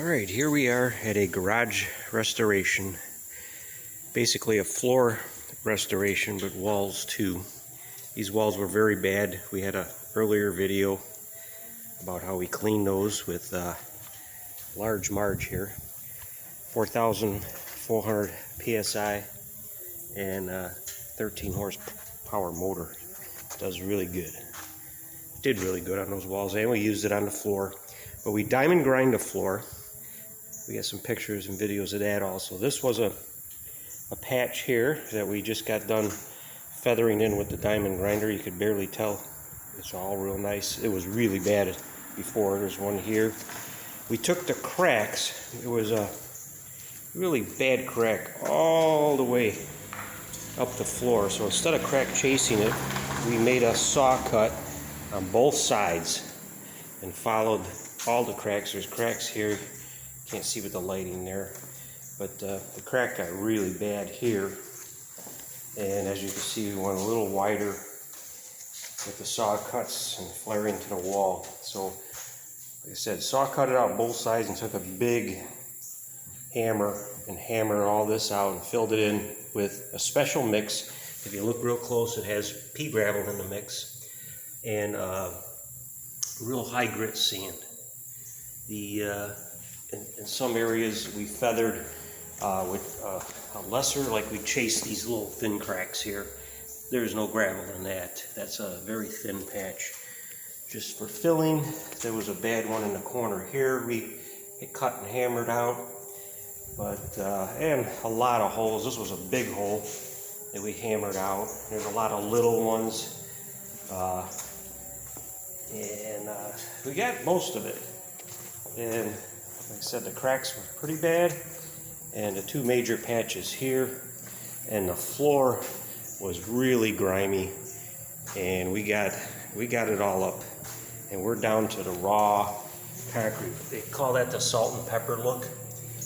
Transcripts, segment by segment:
Alright, here we are at a garage restoration. Basically a floor restoration, but walls too. These walls were very bad. We had an earlier video about how we cleaned those with large Marge here. 4,400 PSI and 13 horsepower motor. Does really good. Did really good on those walls, and we used it on the floor. But we diamond grind the floor. We got some pictures and videos of that also. This was a patch here that we just got done feathering in with the diamond grinder. You could barely tell. It's all real nice. It was really bad before. There's one here. We took the cracks. It was a really bad crack all the way up the floor. So instead of crack chasing it, we made a saw cut on both sides and followed all the cracks. There's cracks here. Can't see with the lighting there, but the crack got really bad here, and as you can see, we went a little wider with the saw cuts and flaring to the wall. So like I said, saw cut it out both sides and took a big hammer and hammered all this out and filled it in with a special mix. If you look real close, it has pea gravel in the mix and real high grit sand. In some areas we feathered with a lesser, like we chased these little thin cracks here. There's no gravel in that. That's a very thin patch. Just for filling, there was a bad one in the corner here. It cut and hammered out, but and a lot of holes. This was a big hole that we hammered out. There's a lot of little ones, and we got most of it. And like I said, the cracks were pretty bad, and the two major patches here, and the floor was really grimy, and we got it all up, and we're down to the raw concrete. They call that the salt and pepper look.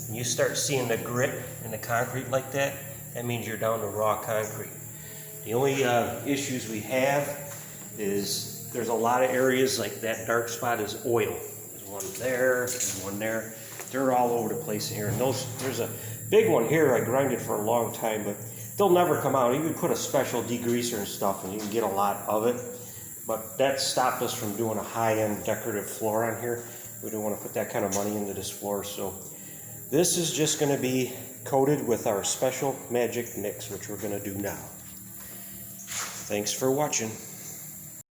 When you start seeing the grit in the concrete like that, that means you're down to raw concrete. The only issues we have is there's a lot of areas like that dark spot is oil. One there, and one there. They're all over the place in here. And there's a big one here. I grinded for a long time, but they'll never come out. You can put a special degreaser and stuff, and you can get a lot of it. But that stopped us from doing a high-end decorative floor on here. We don't want to put that kind of money into this floor. So this is just going to be coated with our special magic mix, which we're going to do now. Thanks for watching.